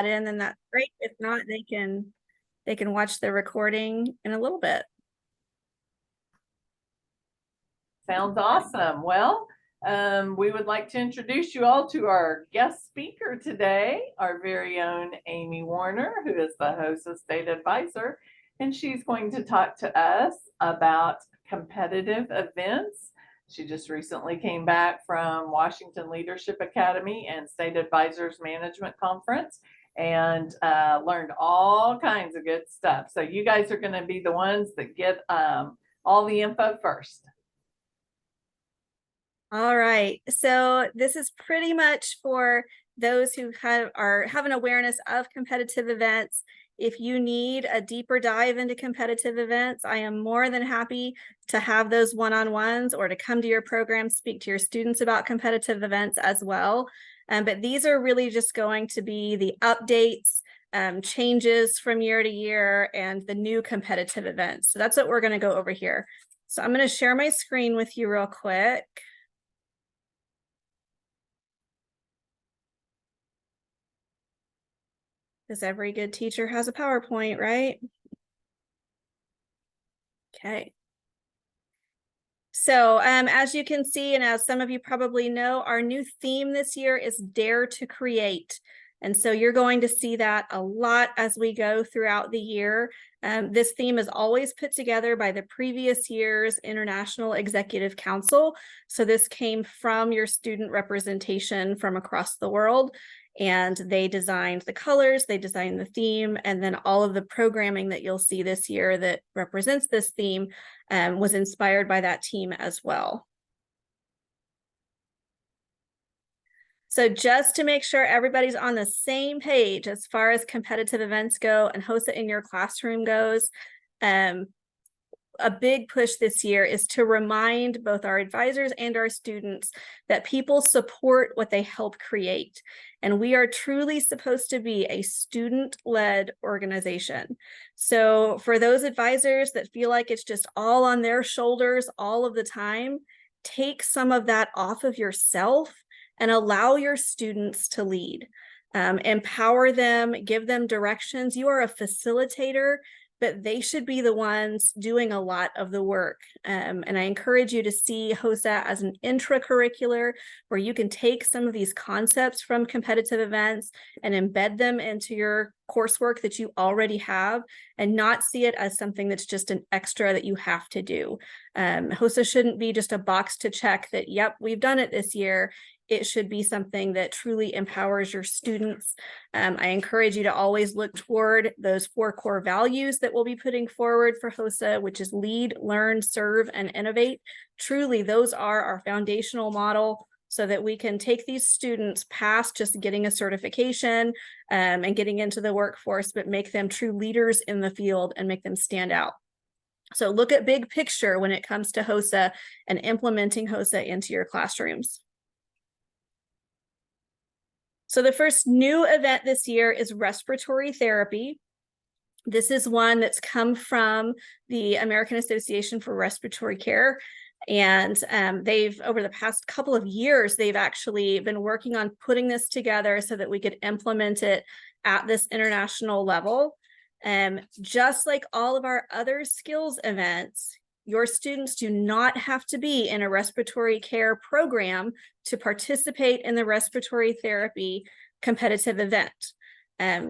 in, then that's great. If not, they can watch the recording in a little bit. Sounds awesome. Well, we would like to introduce you all to our guest speaker today, our very own Amy Warner, who is the HOSA State Advisor, and she's going to talk to us about competitive events. She just recently came back from Washington Leadership Academy and State Advisors Management Conference and learned all kinds of good stuff. So you guys are going to be the ones that get all the info first. All right, so this is pretty much for those who have an awareness of competitive events. If you need a deeper dive into competitive events, I am more than happy to have those one-on-ones or to come to your program, speak to your students about competitive events as well. But these are really just going to be the updates, changes from year to year, and the new competitive events. So that's what we're going to go over here. So I'm going to share my screen with you real quick. Because every good teacher has a PowerPoint, right? Okay. So as you can see, and as some of you probably know, our new theme this year is Dare to Create. And so you're going to see that a lot as we go throughout the year. This theme is always put together by the previous year's International Executive Council. So this came from your student representation from across the world. And they designed the colors, they designed the theme, and then all of the programming that you'll see this year that represents this theme was inspired by that team as well. So just to make sure everybody's on the same page as far as competitive events go and HOSA in your classroom goes, a big push this year is to remind both our advisors and our students that people support what they help create. And we are truly supposed to be a student-led organization. So for those advisors that feel like it's just all on their shoulders all of the time, take some of that off of yourself and allow your students to lead. Empower them, give them directions. You are a facilitator, but they should be the ones doing a lot of the work. And I encourage you to see HOSA as an intracurricular where you can take some of these concepts from competitive events and embed them into your coursework that you already have and not see it as something that's just an extra that you have to do. HOSA shouldn't be just a box to check that, yep, we've done it this year. It should be something that truly empowers your students. I encourage you to always look toward those 4 core values that we'll be putting forward for HOSA, which is lead, learn, serve, and innovate. Truly, those are our foundational model so that we can take these students past just getting a certification and getting into the workforce, but make them true leaders in the field and make them stand out. So look at big picture when it comes to HOSA and implementing HOSA into your classrooms. So the first new event this year is respiratory therapy. This is one that's come from the American Association for Respiratory Care. And they've, over the past couple of years, they've actually been working on putting this together so that we could implement it at this international level. Just like all of our other skills events, your students do not have to be in a respiratory care program to participate in the respiratory therapy competitive event.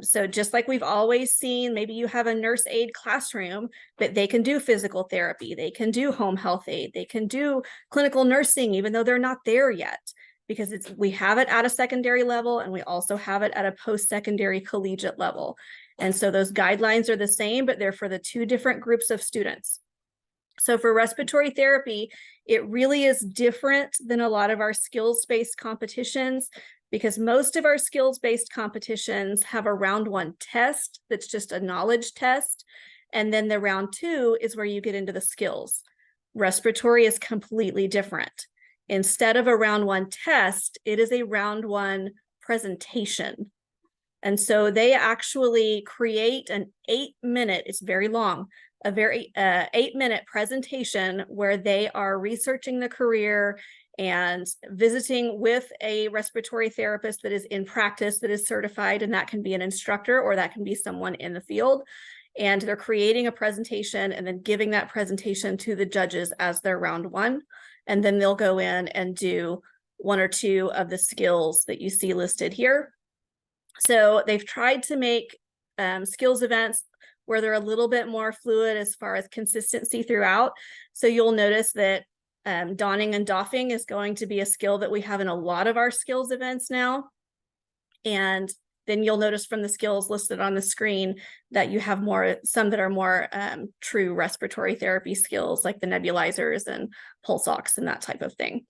So just like we've always seen, maybe you have a nurse aide classroom, but they can do physical therapy, they can do home health aid, they can do clinical nursing, even though they're not there yet, because we have it at a secondary level and we also have it at a post-secondary collegiate level. And so those guidelines are the same, but they're for the 2 different groups of students. So for respiratory therapy, it really is different than a lot of our skills-based competitions because most of our skills-based competitions have a round 1 test that's just a knowledge test. And then the round 2 is where you get into the skills. Respiratory is completely different. Instead of a round 1 test, it is a round 1 presentation. And so they actually create an 8-minute, it's very long, a very 8-minute presentation where they are researching the career and visiting with a respiratory therapist that is in practice, that is certified, and that can be an instructor or that can be someone in the field. And they're creating a presentation and then giving that presentation to the judges as their round one. And then they'll go in and do one or two of the skills that you see listed here. So they've tried to make skills events where they're a little bit more fluid as far as consistency throughout. So you'll notice that donning and doffing is going to be a skill that we have in a lot of our skills events now. And then you'll notice from the skills listed on the screen that you have some that are more true respiratory therapy skills, like the nebulizers and pulse ox and that type of thing.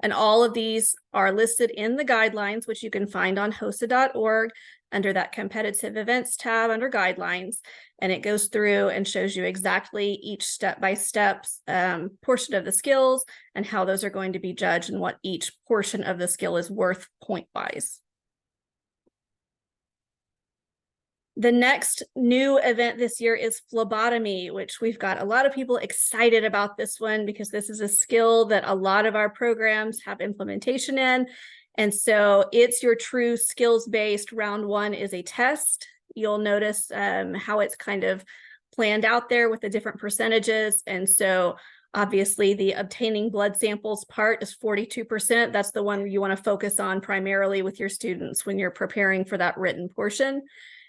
And all of these are listed in the guidelines, which you can find on HOSA.org under that competitive events tab under guidelines. And it goes through and shows you exactly each step-by-step portion of the skills and how those are going to be judged and what each portion of the skill is worth point-wise. The next new event this year is phlebotomy, which we've got a lot of people excited about this one because this is a skill that a lot of our programs have implementation in. And so it's your true skills-based. Round one is a test. You'll notice how it's kind of planned out there with the different percentages. And so obviously the obtaining blood samples part is 42%. That's the one you want to focus on primarily with your students when you're preparing for that written portion.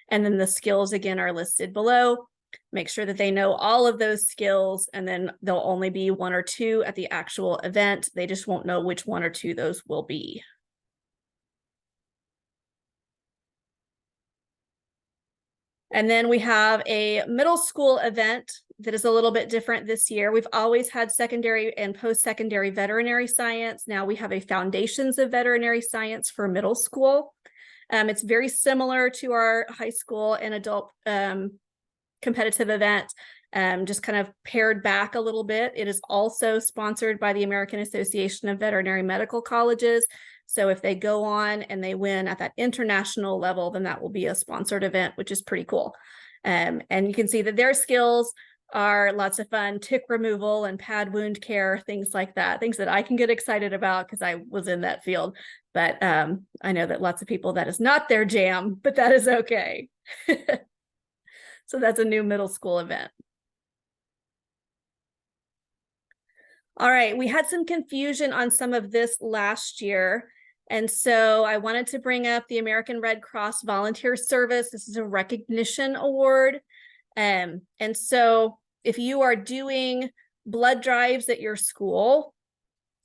And then the skills again are listed below. Make sure that they know all of those skills, and then there'll only be one or two at the actual event. They just won't know which one or two those will be. And then we have a middle school event that is a little bit different this year. We've always had secondary and post-secondary veterinary science. Now we have a foundations of veterinary science for middle school. It's very similar to our high school and adult competitive event, just kind of pared back a little bit. It is also sponsored by the American Association of Veterinary Medical Colleges. So if they go on and they win at that international level, then that will be a sponsored event, which is pretty cool. And you can see that their skills are lots of fun: tick removal and pad wound care, things like that, things that I can get excited about because I was in that field. But I know that lots of people, that is not their jam, but that is okay. So that's a new middle school event. All right, we had some confusion on some of this last year. And so I wanted to bring up the American Red Cross Volunteer Service. This is a recognition award. And so if you are doing blood drives at your school,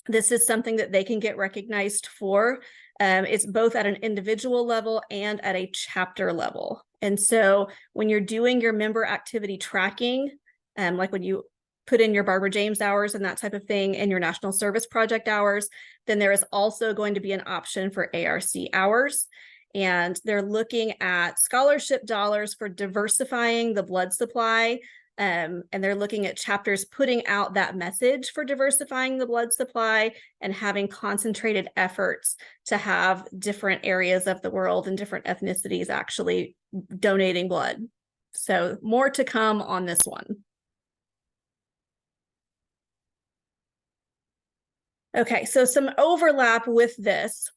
this is something that they can get recognized for. It's both at an individual level and at a chapter level. And so when you're doing your member activity tracking, like when you put in your Barbara James hours and that type of thing and your National Service Project hours, then there is also going to be an option for ARC hours. And they're looking at scholarship dollars for diversifying the blood supply. And they're looking at chapters putting out that message for diversifying the blood supply and having concentrated efforts to have different areas of the world and different ethnicities actually donating blood. So more to come on this one. Okay, so some overlap with this.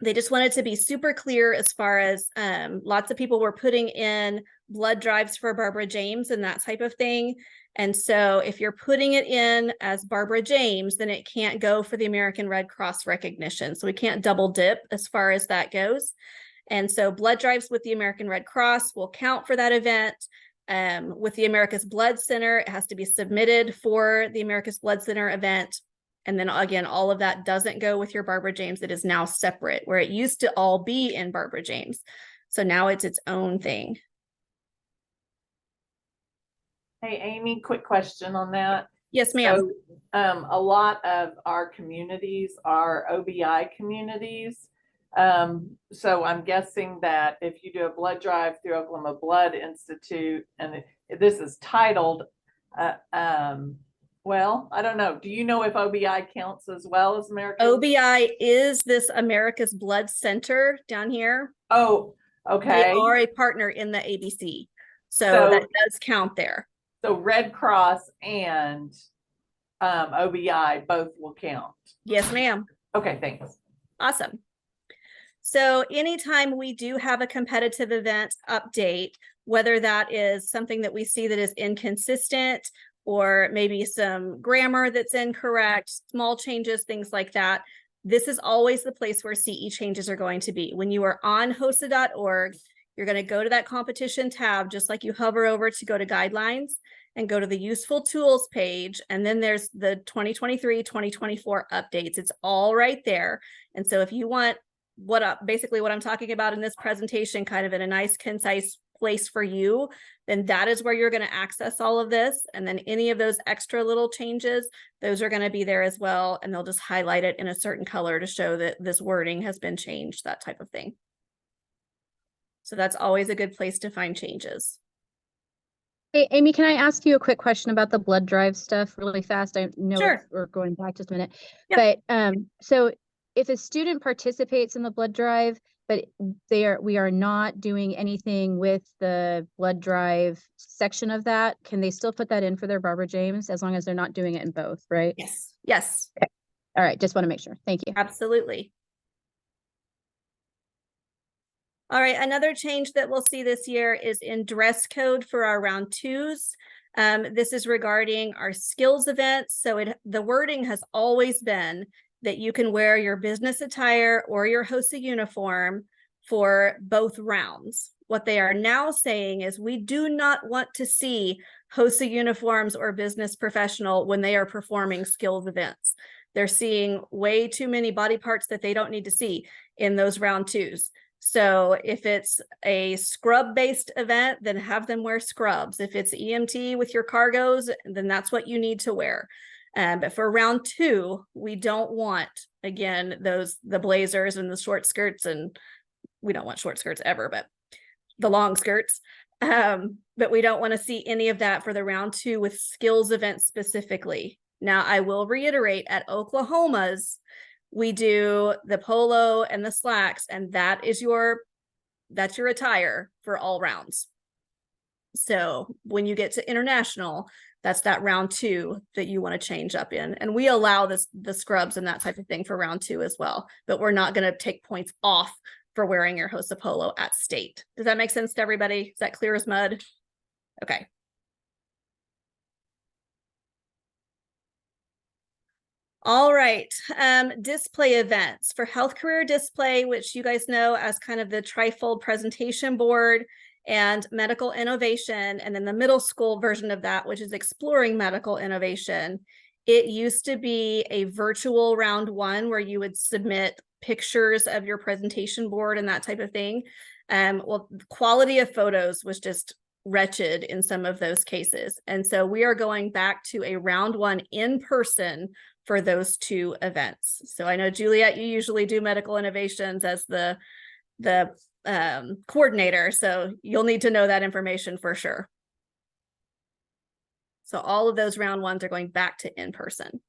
They just wanted to be super clear as far as lots of people were putting in blood drives for Barbara James and that type of thing. And so if you're putting it in as Barbara James, then it can't go for the American Red Cross recognition. So we can't double dip as far as that goes. And so blood drives with the American Red Cross will count for that event. With the America's Blood Center, it has to be submitted for the America's Blood Center event. And then again, all of that doesn't go with your Barbara James. It is now separate, where it used to all be in Barbara James. So now it's its own thing. Hey, Amy, quick question on that. Yes, ma'am. So, a lot of our communities are OBI communities. So I'm guessing that if you do a blood drive through Oklahoma Blood Institute, and this is titled, well, I don't know. Do you know if OBI counts as well as American? OBI is this America's Blood Center down here. Oh, okay. They are a partner in the ABC. So that does count there. So Red Cross and OBI, both will count. Yes, ma'am. Okay, thanks. Awesome. So anytime we do have a competitive event update, whether that is something that we see that is inconsistent or maybe some grammar that's incorrect, small changes, things like that, this is always the place where CE changes are going to be. When you are on HOSA.org, you're going to go to that competition tab, just like you hover over to go to guidelines and go to the useful tools page. And then there's the 2023, 2024 updates. It's all right there. And so if you want basically what I'm talking about in this presentation, kind of in a nice, concise place for you, then that is where you're going to access all of this. And then any of those extra little changes, those are going to be there as well. And they'll just highlight it in a certain color to show that this wording has been changed, that type of thing. So that's always a good place to find changes. Hey, Amy, can I ask you a quick question about the blood drive stuff really fast? I know Sure. we're going back just a minute, Yeah. but so if a student participates in the blood drive, but we are not doing anything with the blood drive section of that, can they still put that in for their Barbara James as long as they're not doing it in both, right? Yes. Yes. Okay. All right, just want to make sure. Thank you. Absolutely. All right, another change that we'll see this year is in dress code for our round 2s. This is regarding our skills events. So the wording has always been that you can wear your business attire or your HOSA uniform for both rounds. What they are now saying is we do not want to see HOSA uniforms or business professional when they are performing skills events. They're seeing way too many body parts that they don't need to see in those round 2s. So if it's a scrub-based event, then have them wear scrubs. If it's EMT with your cargos, then that's what you need to wear. But for round 2, we don't want, again, the blazers and the short skirts, and we don't want short skirts ever, but the long skirts. But we don't want to see any of that for the round 2 with skills events specifically. Now, I will reiterate, at Oklahoma's, we do the polo and the slacks, and that's your attire for all rounds. So when you get to international, that's that round 2 that you want to change up in. And we allow the scrubs and that type of thing for round 2 as well, but we're not going to take points off for wearing your HOSA polo at state. Does that make sense to everybody? Is that clear as mud? Okay. All right, display events for health career display, which you guys know as kind of the trifold presentation board, and medical innovation, and then the middle school version of that, which is exploring medical innovation. It used to be a virtual round 1 where you would submit pictures of your presentation board and that type of thing. Well, the quality of photos was just wretched in some of those cases. And so we are going back to a round 1 in person for those 2 events. So I know, Juliet, you usually do medical innovations as the coordinator, so you'll need to know that information for sure. So all of those round 1s are going back to in person,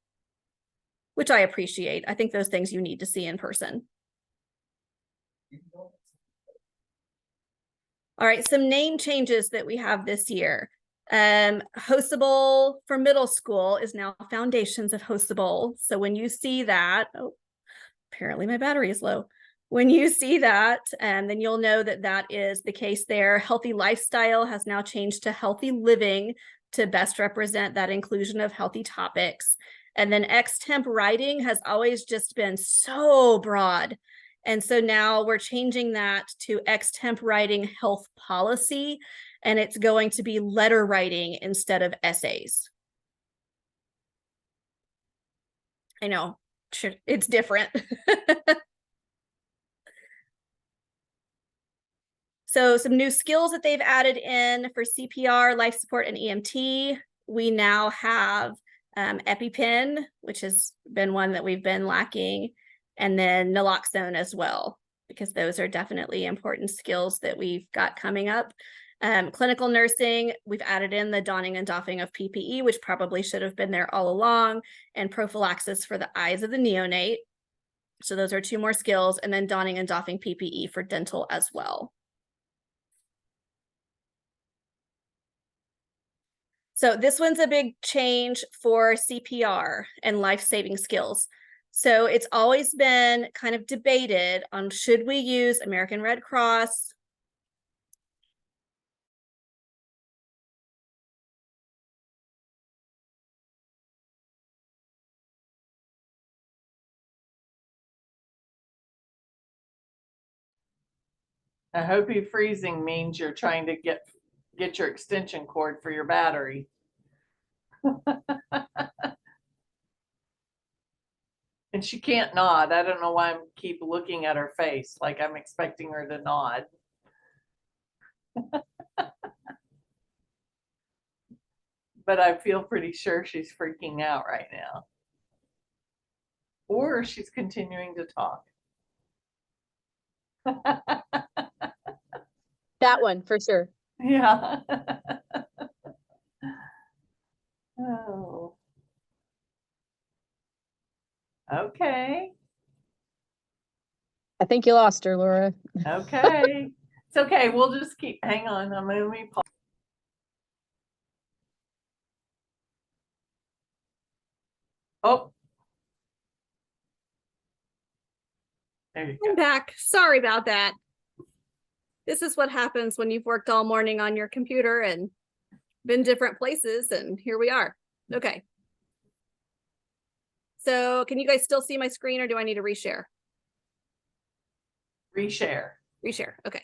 which I appreciate. I think those things you need to see in person. All right, some name changes that we have this year. HOSA Bowl for middle school is now Foundations of HOSA Bowl. So when you see that, oh, apparently my battery is low. When you see that, then you'll know that that is the case there. Healthy Lifestyle has now changed to Healthy Living to best represent that inclusion of healthy topics. And then X-Temp Writing has always just been so broad. And so now we're changing that to X-Temp Writing Health Policy, and it's going to be letter writing instead of essays. I know, it's different. So some new skills that they've added in for CPR, life support, and EMT. We now have EpiPen, which has been one that we've been lacking, and then naloxone as well, because those are definitely important skills that we've got coming up. Clinical nursing, we've added in the donning and doffing of PPE, which probably should have been there all along, and prophylaxis for the eyes of the neonate. So those are 2 more skills, and then donning and doffing PPE for dental as well. So this one's a big change for CPR and life-saving skills. So it's always been kind of debated on should we use American Red Cross. I hope you freezing means you're trying to get your extension cord for your battery. And she can't nod. I don't know why I keep looking at her face like I'm expecting her to nod. But I feel pretty sure she's freaking out right now. Or she's continuing to talk. That one for sure. Yeah. Oh. Okay. I think you lost her, Laura. Okay. It's okay. We'll just keep, hang on. I'm going to pause. Oh. There you go. I'm back. Sorry about that. This is what happens when you've worked all morning on your computer and been different places, and here we are. Okay. So can you guys still see my screen, or do I need to reshare? Reshare. Reshare. Okay.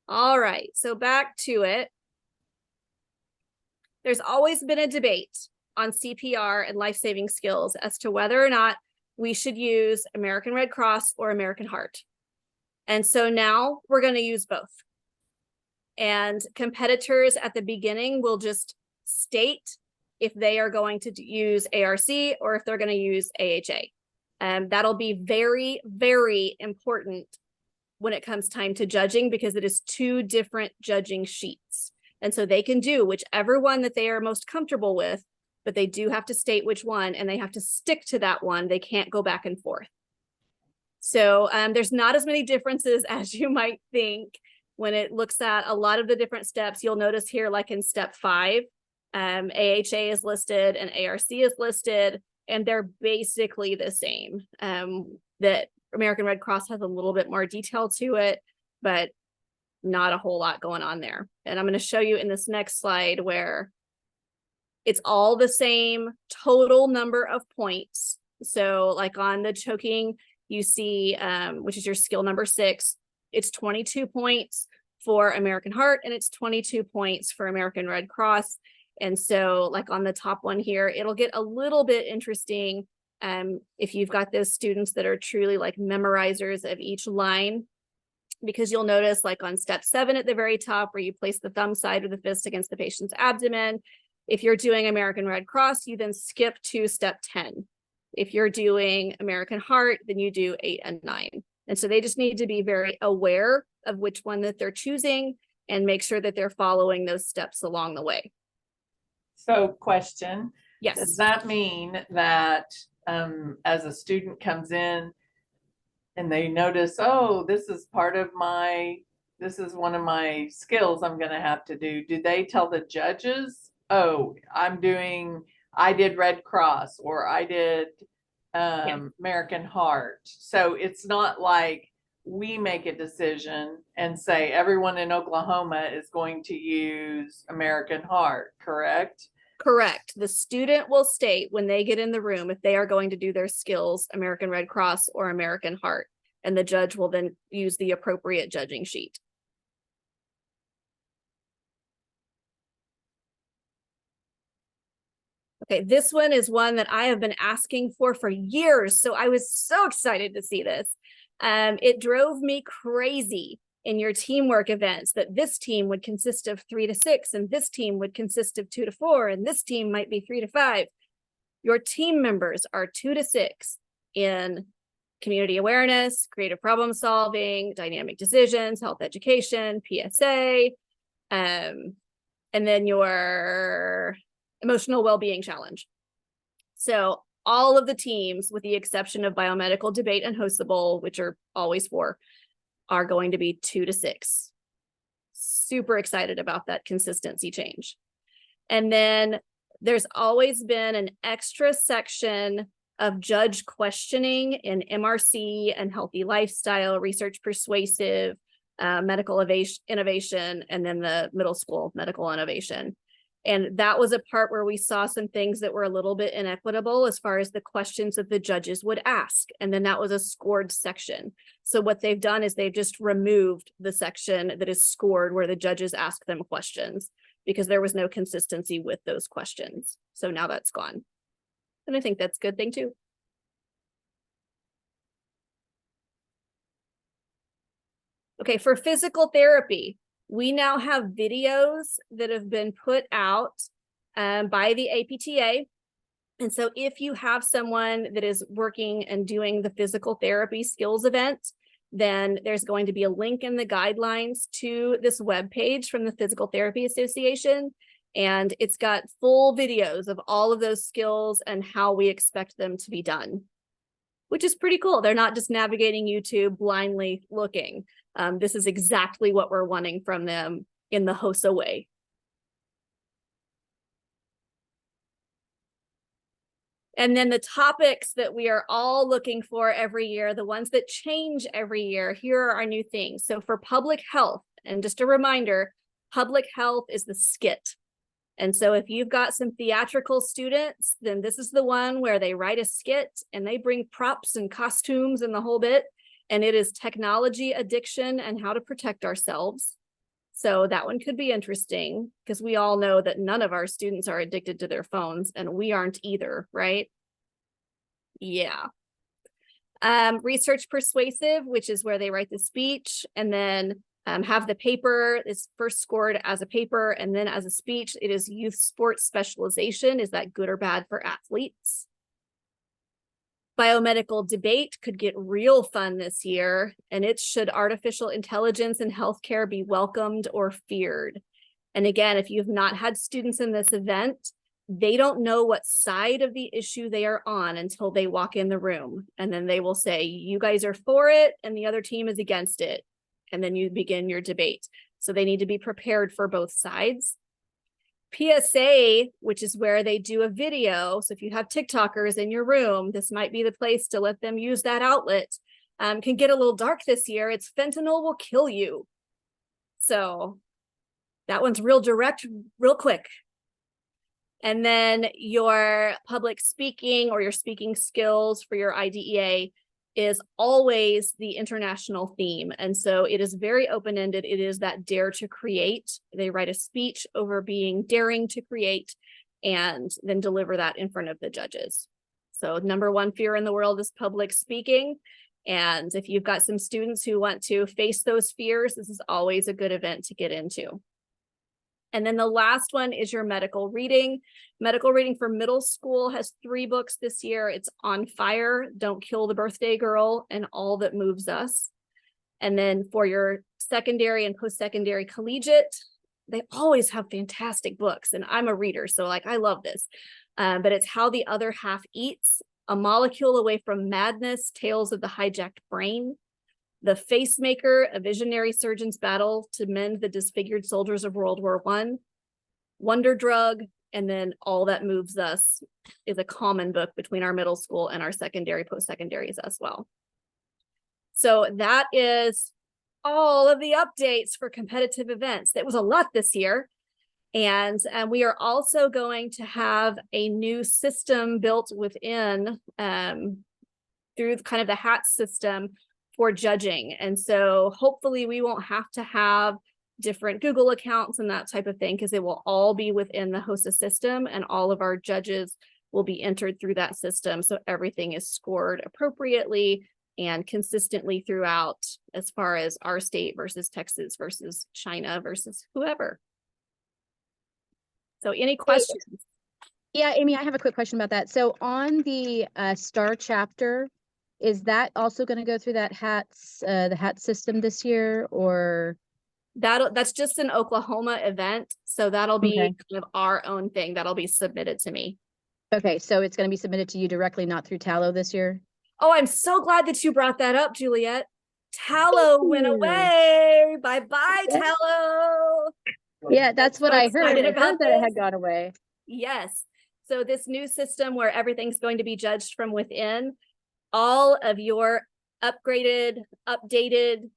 All right. So back to it. There's always been a debate on CPR and life-saving skills as to whether or not we should use American Red Cross or American Heart. And so now we're going to use both. And competitors at the beginning will just state if they are going to use ARC or if they're going to use AHA. That'll be very, very important when it comes time to judging, because it is two different judging sheets. And so they can do whichever one that they are most comfortable with, but they do have to state which one, and they have to stick to that one. They can't go back and forth. So there's not as many differences as you might think when it looks at a lot of the different steps. You'll notice here, like in step 5, AHA is listed and ARC is listed, and they're basically the same. That American Red Cross has a little bit more detail to it, but not a whole lot going on there. And I'm going to show you in this next slide where it's all the same total number of points. So like on the choking, you see, which is your skill number 6, it's 22 points for American Heart, and it's 22 points for American Red Cross. And so like on the top one here, it'll get a little bit interesting if you've got those students that are truly like memorizers of each line, because you'll notice like on step 7 at the very top, where you place the thumb side of the fist against the patient's abdomen. If you're doing American Red Cross, you then skip to step 10. If you're doing American Heart, then you do 8 and 9. And so they just need to be very aware of which one that they're choosing and make sure that they're following those steps along the way. So question. Yes. Does that mean that as a student comes in and they notice, oh, this is one of my skills I'm going to have to do, do they tell the judges, oh, I did Red Cross, or I did American Heart? So it's not like we make a decision and say everyone in Oklahoma is going to use American Heart, correct? Correct. The student will state when they get in the room if they are going to do their skills, American Red Cross or American Heart, and the judge will then use the appropriate judging sheet. Okay, this one is one that I have been asking for years, so I was so excited to see this. It drove me crazy in your teamwork events that this team would consist of 3 to 6, and this team would consist of 2 to 4, and this team might be 3 to 5. Your team members are 2 to 6 in community awareness, creative problem solving, dynamic decisions, health education, PSA, and then your emotional well-being challenge. So all of the teams, with the exception of biomedical debate and HOSA Bowl, which are always 4, are going to be 2 to 6. Super excited about that consistency change. And then there's always been an extra section of judge questioning in MRC and healthy lifestyle, research persuasive, medical innovation, and then the middle school medical innovation. And that was a part where we saw some things that were a little bit inequitable as far as the questions that the judges would ask. And then that was a scored section. So what they've done is they've just removed the section that is scored where the judges ask them questions, because there was no consistency with those questions. So now that's gone. And I think that's a good thing too. Okay, for physical therapy, we now have videos that have been put out by the APTA. And so if you have someone that is working and doing the physical therapy skills event, then there's going to be a link in the guidelines to this webpage from the Physical Therapy Association. And it's got full videos of all of those skills and how we expect them to be done, which is pretty cool. They're not just navigating YouTube blindly looking. This is exactly what we're wanting from them in the HOSA way. And then the topics that we are all looking for every year, the ones that change every year, here are our new things. So for public health, and just a reminder, public health is the skit. And so if you've got some theatrical students, then this is the one where they write a skit and they bring props and costumes and the whole bit. And it is technology addiction and how to protect ourselves. So that one could be interesting, because we all know that none of our students are addicted to their phones, and we aren't either, right? Yeah. Research persuasive, which is where they write the speech, and then have the paper is first scored as a paper and then as a speech. It is youth sports specialization. Is that good or bad for athletes? Biomedical debate could get real fun this year, and it's should artificial intelligence in healthcare be welcomed or feared? And again, if you've not had students in this event, they don't know what side of the issue they are on until they walk in the room. And then they will say, you guys are for it and the other team is against it. And then you begin your debate. So they need to be prepared for both sides. PSA, which is where they do a video. So if you have TikTokers in your room, this might be the place to let them use that outlet. Can get a little dark this year. It's fentanyl will kill you. So that one's real direct, real quick. And then your public speaking or your speaking skills for your IDEA is always the international theme. And so it is very open-ended. It is that dare to create. They write a speech over being daring to create and then deliver that in front of the judges. So #1 fear in the world is public speaking. And if you've got some students who want to face those fears, this is always a good event to get into. And then the last one is your medical reading. Medical reading for middle school has 3 books this year. It's On Fire, Don't Kill the Birthday Girl, and All That Moves Us. And then for your secondary and post-secondary collegiate, they always have fantastic books. And I'm a reader, so like I love this. But it's How the Other Half Eats, A Molecule Away from Madness, Tales of the Hijacked Brain, The Facemaker, A Visionary Surgeon's Battle to Mend the Disfigured Soldiers of World War I, Wonder Drug, and then All That Moves Us is a common book between our middle school and our secondary, post-secondaries as well. So that is all of the updates for competitive events. It was a lot this year. And we are also going to have a new system built within through kind of the HAT system for judging. And so hopefully we won't have to have different Google accounts and that type of thing, because it will all be within the HOSA system and all of our judges will be entered through that system. So everything is scored appropriately and consistently throughout as far as our state versus Texas versus China versus whoever. So any questions? Yeah, Amy, I have a quick question about that. So on the STAR chapter, is that also going to go through that the HAT system this year, or? That's just an Oklahoma event. So that'll be Okay. kind of our own thing that'll be submitted to me. Okay, so it's gonna be submitted to you directly, not through Tallow this year? Oh, I'm so glad that you brought that up, Juliet. Tallow went you. away. Bye-bye, Yeah. Tallow. Yeah, that's what So I heard. excited I about heard that it this. had gone away. Yes. So this new system where everything's going to be judged from within, all of your upgraded, updated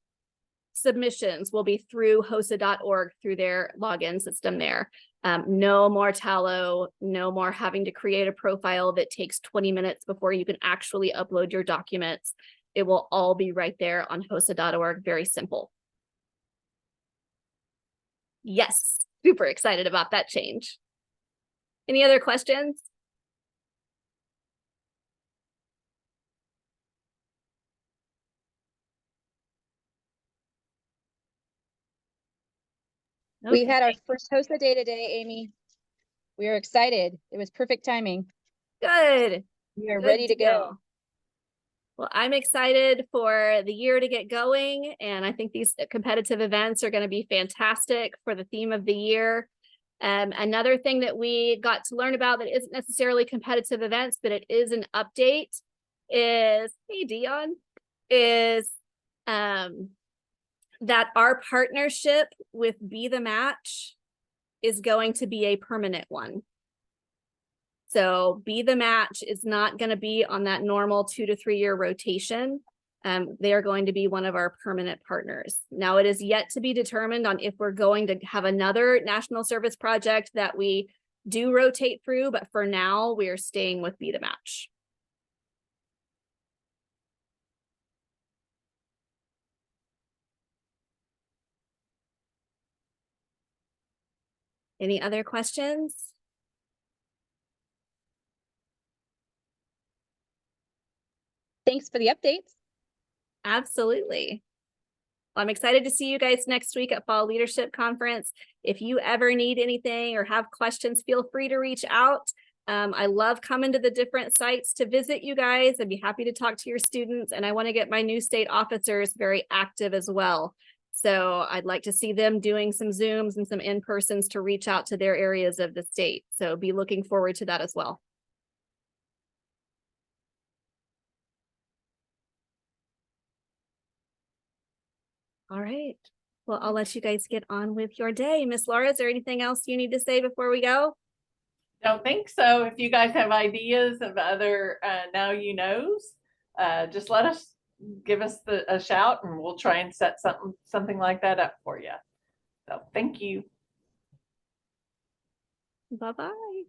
submissions will be through HOSA.org through their login system there. No more Tallow, no more having to create a profile that takes 20 minutes before you can actually upload your documents. It will all be right there on HOSA.org. Very simple. Yes, super excited about that change. Any other questions? We had our Okay, first HOSA day today, Amy. We are excited. It was perfect timing. good. We are Good ready to go. deal. Well, I'm excited for the year to get going, and I think these competitive events are going to be fantastic for the theme of the year. Another thing that we got to learn about that isn't necessarily competitive events, but it is an update is, hey Dion, is that our partnership with Be the Match is going to be a permanent one. So Be the Match is not going to be on that normal 2 to 3 year rotation. They are going to be one of our permanent partners. Now it is yet to be determined on if we're going to have another national service project that we do rotate through, but for now we are staying with Be the Match. Any other questions? Thanks for the updates. Absolutely. Well, I'm excited to see you guys next week at Fall Leadership Conference. If you ever need anything or have questions, feel free to reach out. I love coming to the different sites to visit you guys. I'd be happy to talk to your students, and I want to get my new state officers very active as well. So I'd like to see them doing some Zooms and some in-persons to reach out to their areas of the state. So be looking forward to that as well. All right. Well, I'll let you guys get on with your day. Miss Laura, is there anything else you need to say before we go? Don't think so. If you guys have ideas of other now you knows, just let us give us a shout, and we'll try and set something like that up for you. So thank you. Bye-bye.